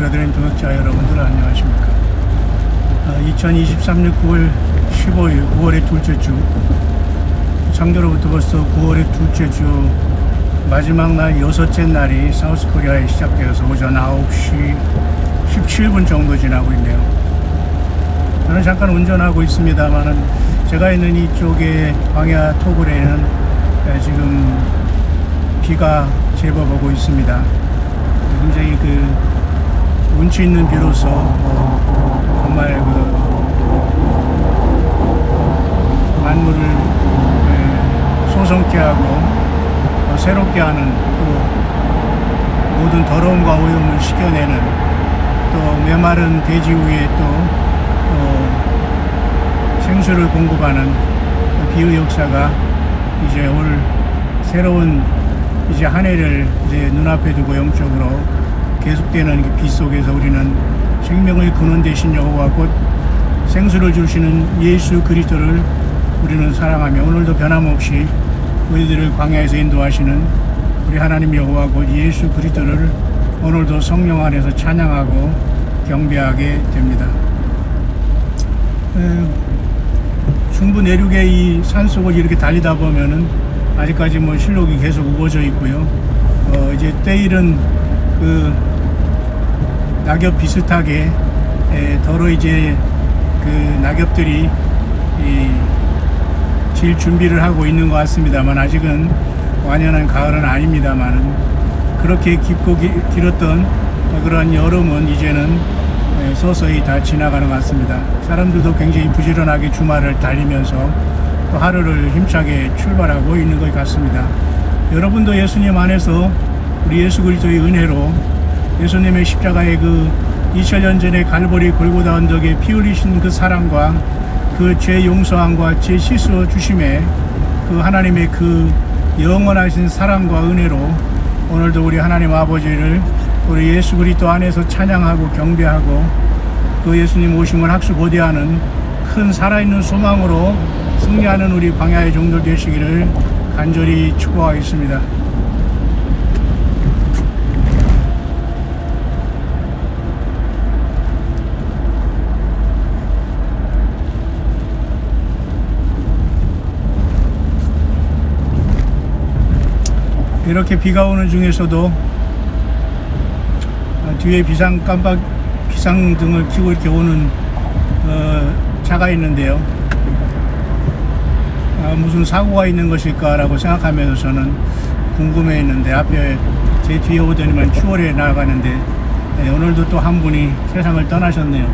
베드로드림 동역자 여러분들 안녕하십니까. 2023년 9월 15일 9월의 둘째 주, 창조로부터 벌써 9월의 둘째 주 마지막 날 여섯째 날이 사우스코리아에 시작되어서 오전 9시 17분 정도 지나고 있네요. 저는 잠깐 운전하고 있습니다만은 제가 있는 이쪽에 광야 토굴에는 지금 비가 제법 오고 있습니다. 굉장히 운치 있는 비로소 정말 만물을 소성케 하고 새롭게 하는, 또 모든 더러움과 오염을 씻겨내는, 또 메마른 대지 위에 또 생수를 공급하는 비의 역사가 이제 올 새로운 이제 한 해를 이제 눈앞에 두고 영적으로 계속되는 비 속에서 우리는 생명의 근원 되신 여호와 곧 생수를 주시는 예수 그리스도를 우리는 사랑하며 오늘도 변함없이 우리들을 광야에서 인도하시는 우리 하나님 여호와 곧 예수 그리스도를 오늘도 성령 안에서 찬양하고 경배하게 됩니다. 중부 내륙의 이 산속을 이렇게 달리다 보면은 아직까지 실록이 계속 우거져 있고요. 이제 때일은 낙엽 비슷하게 더러 이제 낙엽들이 질 준비를 하고 있는 것 같습니다만, 아직은 완연한 가을은 아닙니다만은 그렇게 깊고 길었던 그런 여름은 이제는 서서히 다 지나가는 것 같습니다. 사람들도 굉장히 부지런하게 주말을 달리면서 또 하루를 힘차게 출발하고 있는 것 같습니다. 여러분도 예수님 안에서 우리 예수 그리스도의 은혜로 예수님의 십자가의 2000년 전에 갈보리 골고다 언덕에 피 흘리신 그 사랑과 그 죄 용서함과 죄 씻어 주심에 하나님의 영원하신 사랑과 은혜로 오늘도 우리 하나님 아버지를 우리 예수 그리스도 안에서 찬양하고 경배하고 그 예수님 오심을 학수고대하는 큰 살아있는 소망으로 승리하는 우리 광야의 종들 되시기를 간절히 축복하겠습니다. 이렇게 비가 오는 중에서도 뒤에 비상등을 켜고 이렇게 오는 차가 있는데요. 무슨 사고가 있는 것일까 라고 생각하면서 저는 궁금해했는데, 앞에 제 뒤에 오더니만 추월해 나가는데 오늘도 또 한 분이 세상을 떠나셨네요.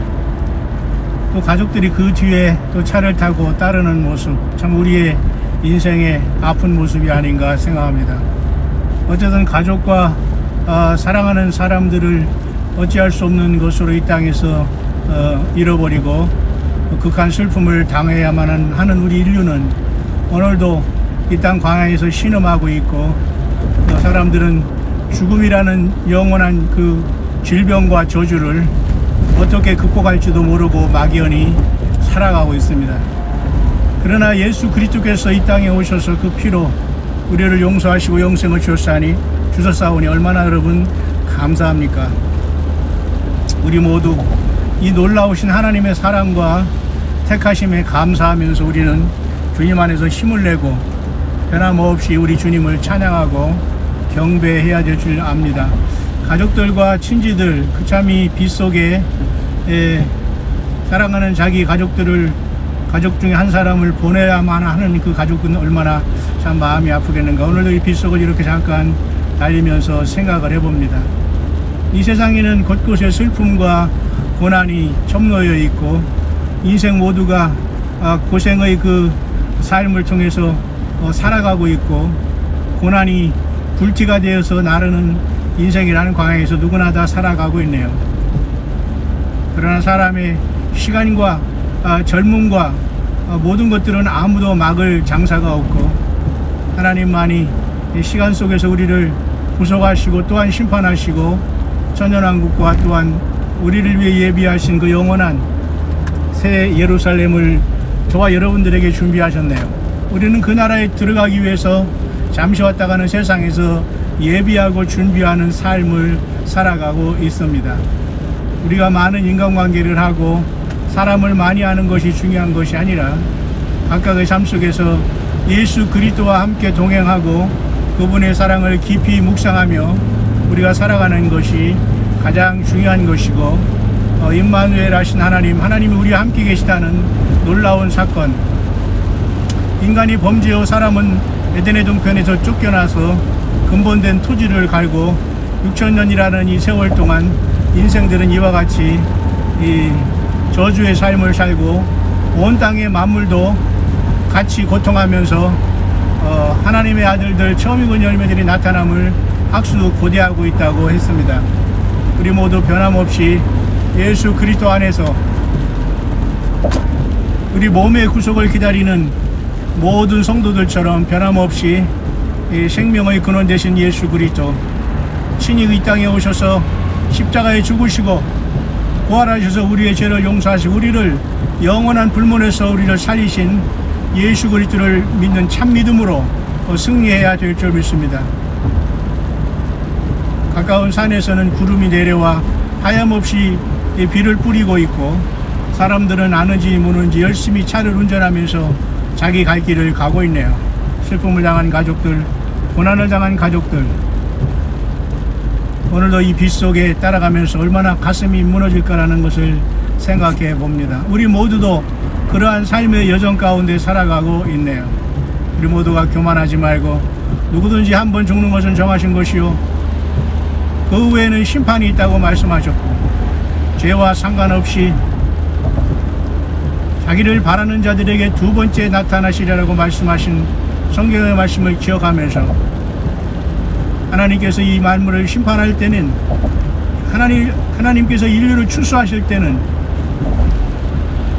또 가족들이 그 뒤에 또 차를 타고 따르는 모습, 참 우리의 인생의 아픈 모습이 아닌가 생각합니다. 어쨌든 가족과 사랑하는 사람들을 어찌할 수 없는 것으로 이 땅에서 잃어버리고 극한 슬픔을 당해야만 하는 우리 인류는 오늘도 이 땅 광야에서 신음하고 있고, 사람들은 죽음이라는 영원한 질병과 저주를 어떻게 극복할지도 모르고 막연히 살아가고 있습니다. 그러나 예수 그리스도께서 이 땅에 오셔서 그 피로 우리를 용서하시고 영생을 주셨사오니 얼마나 여러분 감사합니까? 우리 모두 이 놀라우신 하나님의 사랑과 택하심에 감사하면서 우리는 주님 안에서 힘을 내고 변함없이 우리 주님을 찬양하고 경배해야 될 줄 압니다. 가족들과 친지들, 참 이 빛 속에 사랑하는 자기 가족 중에 한 사람을 보내야만 하는 그 가족은 얼마나 참 마음이 아프겠는가. 오늘도 이 빛 속을 이렇게 잠깐 달리면서 생각을 해봅니다. 이 세상에는 곳곳에 슬픔과 고난이 첨놓여 있고, 인생 모두가 고생의 삶을 통해서 살아가고 있고, 고난이 불티가 되어서 나르는 인생이라는 광야에서 누구나 다 살아가고 있네요. 그러나 사람의 시간과 젊음과 모든 것들은 아무도 막을 장사가 없고, 하나님만이 이 시간 속에서 우리를 구속하시고 또한 심판하시고 천년왕국과 또한 우리를 위해 예비하신 그 영원한 새 예루살렘을 저와 여러분들에게 준비하셨네요. 우리는 그 나라에 들어가기 위해서 잠시 왔다가는 세상에서 예비하고 준비하는 삶을 살아가고 있습니다. 우리가 많은 인간관계를 하고 사람을 많이 아는 것이 중요한 것이 아니라 각각의 삶 속에서 예수 그리스도와 함께 동행하고 그분의 사랑을 깊이 묵상하며 우리가 살아가는 것이 가장 중요한 것이고, 임마누엘 하신 하나님이 우리와 함께 계시다는 놀라운 사건. 인간이 범죄하여 사람은 에덴의 동편에서 쫓겨나서 근본된 토지를 갈고 6천년이라는 이 세월 동안 인생들은 이와 같이 이 저주의 삶을 살고 온 땅의 만물도 같이 고통하면서 하나님의 아들들 처음 익은 열매들이 나타남을 학수 고대하고 있다고 했습니다. 우리 모두 변함없이 예수 그리스도 안에서 우리 몸의 구속을 기다리는 모든 성도들처럼 변함없이 이 생명의 근원 되신 예수 그리스도, 친히 이 땅에 오셔서 십자가에 죽으시고 부활하셔서 우리의 죄를 용서하시고 우리를 영원한 불문에서 우리를 살리신 예수 그리스도를 믿는 참 믿음으로 승리해야 될 줄 믿습니다. 가까운 산에서는 구름이 내려와 하염없이 비를 뿌리고 있고, 사람들은 아는지 모르는지 열심히 차를 운전하면서 자기 갈 길을 가고 있네요. 슬픔을 당한 가족들, 고난을 당한 가족들, 오늘도 이 빛 속에 따라가면서 얼마나 가슴이 무너질까라는 것을 생각해 봅니다. 우리 모두도 그러한 삶의 여정 가운데 살아가고 있네요. 우리 모두가 교만하지 말고 누구든지 한 번 죽는 것은 정하신 것이요 그 후에는 심판이 있다고 말씀하셨고, 죄와 상관없이 자기를 바라는 자들에게 두 번째 나타나시리라고 말씀하신 성경의 말씀을 기억하면서 하나님께서 이 만물을 심판할 때는 하나님께서 인류를 추수하실 때는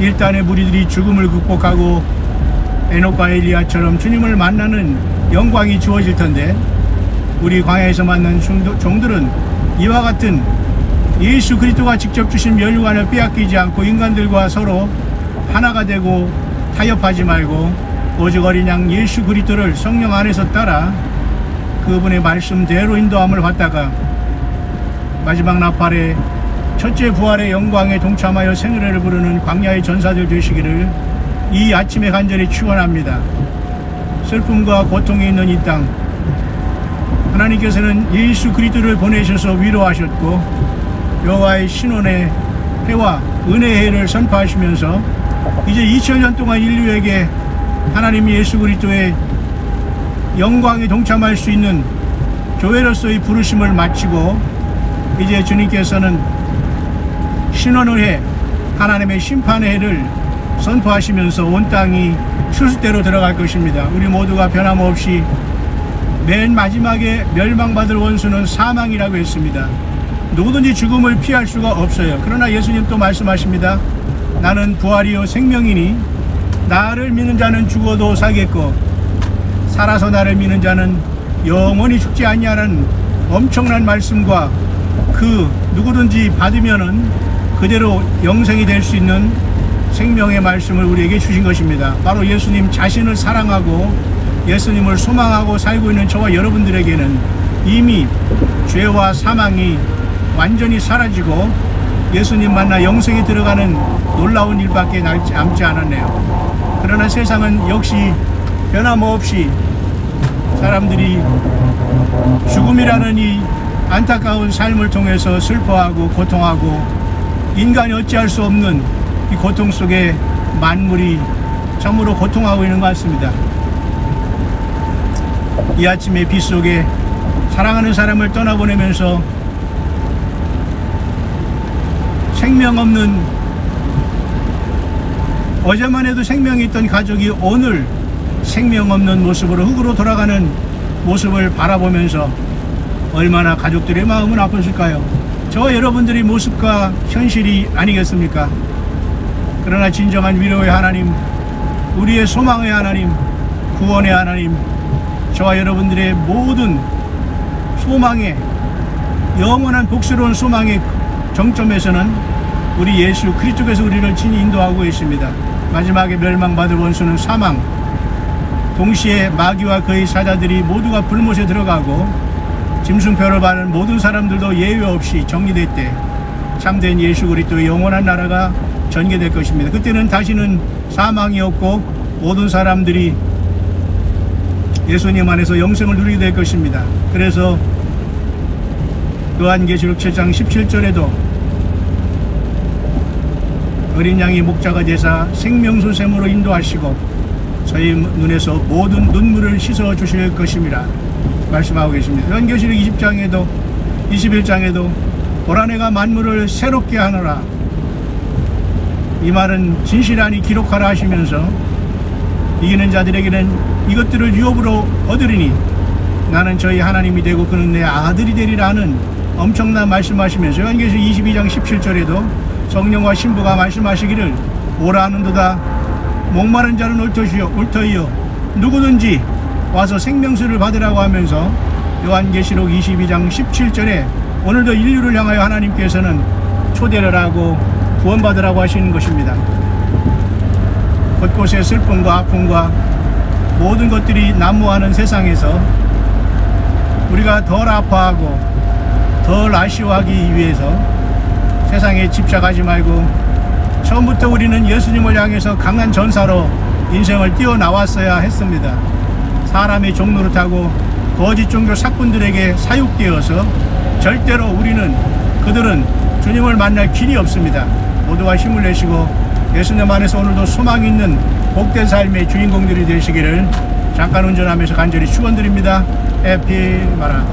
일단의 무리들이 죽음을 극복하고 에녹과 엘리야처럼 주님을 만나는 영광이 주어질 텐데, 우리 광야에서 만난 종들은 이와 같은 예수 그리스도가 직접 주신 멸류관을 빼앗기지 않고 인간들과 서로 하나가 되고 타협하지 말고 오직 어린 양 예수 그리스도를 성령 안에서 따라 그분의 말씀대로 인도함을 받다가 마지막 나팔의 첫째 부활의 영광에 동참하여 생애를 부르는 광야의 전사들 되시기를 이 아침에 간절히 축원합니다. 슬픔과 고통이 있는 이 땅, 하나님께서는 예수 그리스도를 보내셔서 위로하셨고 여호와의 신원의 해와 은혜의 해를 선포하시면서 이제 2000년 동안 인류에게 하나님 예수 그리스도의 영광에 동참할 수 있는 교회로서의 부르심을 마치고 이제 주님께서는 신원의 해, 하나님의 심판의 해를 선포하시면서 온 땅이 추수대로 들어갈 것입니다. 우리 모두가 변함없이 맨 마지막에 멸망받을 원수는 사망이라고 했습니다. 누구든지 죽음을 피할 수가 없어요. 그러나 예수님 또 말씀하십니다. 나는 부활이요 생명이니 나를 믿는 자는 죽어도 살겠고 살아서 나를 믿는 자는 영원히 죽지 아니하라는 엄청난 말씀과 그 누구든지 받으면은 그대로 영생이 될 수 있는 생명의 말씀을 우리에게 주신 것입니다. 바로 예수님 자신을 사랑하고 예수님을 소망하고 살고 있는 저와 여러분들에게는 이미 죄와 사망이 완전히 사라지고 예수님 만나 영생에 들어가는 놀라운 일밖에 남지 않았네요. 그러나 세상은 역시 변함없이 사람들이 죽음이라는 이 안타까운 삶을 통해서 슬퍼하고 고통하고 인간이 어찌할 수 없는 이 고통 속에 만물이 참으로 고통하고 있는 것 같습니다. 이 아침의 빛 속에 사랑하는 사람을 떠나보내면서 생명 없는, 어제만 해도 생명이 있던 가족이 오늘 생명 없는 모습으로 흙으로 돌아가는 모습을 바라보면서 얼마나 가족들의 마음은 아팠을까요? 저와 여러분들의 모습과 현실이 아니겠습니까? 그러나 진정한 위로의 하나님, 우리의 소망의 하나님, 구원의 하나님, 저와 여러분들의 모든 소망의 영원한 복스러운 소망의 정점에서는 우리 예수 그리스도께서 우리를 친히 인도하고 계십니다. 마지막에 멸망받을 원수는 사망, 동시에 마귀와 그의 사자들이 모두가 불못에 들어가고 짐승표를 받은 모든 사람들도 예외 없이 정리될 때 참된 예수 그리스도의 영원한 나라가 전개될 것입니다. 그때는 다시는 사망이 없고 모든 사람들이 예수님 안에서 영생을 누리게 될 것입니다. 그래서 요한계시록 7장 17절에도 어린 양이 목자가 되사 생명수 샘으로 인도하시고 저희 눈에서 모든 눈물을 씻어 주실 것입니다 말씀하고 계십니다. 요한계시록 20장에도 21장에도 보라 내가 만물을 새롭게 하노라, 이 말은 진실하니 기록하라 하시면서 이기는 자들에게는 이것들을 유업으로 얻으리니 나는 저희 하나님이 되고 그는 내 아들이 되리라 하는 엄청난 말씀하시면서 요한계시록 22장 17절에도 성령과 신부가 말씀하시기를 오라 하는도다 목마른 자는 옳더이요 누구든지 와서 생명수를 받으라고 하면서 요한계시록 22장 17절에 오늘도 인류를 향하여 하나님께서는 초대를 하고 구원받으라고 하시는 것입니다. 곳곳에 슬픔과 아픔과 모든 것들이 난무하는 세상에서 우리가 덜 아파하고 덜 아쉬워하기 위해서 세상에 집착하지 말고 처음부터 우리는 예수님을 향해서 강한 전사로 인생을 뛰어나왔어야 했습니다. 사람의 종로를 타고 거짓 종교 사꾼들에게 사육되어서 절대로 그들은 주님을 만날 길이 없습니다. 모두가 힘을 내시고 예수님 안에서 오늘도 소망 있는 복된 삶의 주인공들이 되시기를 잠깐 운전하면서 간절히 축원드립니다. 해피 마라나타.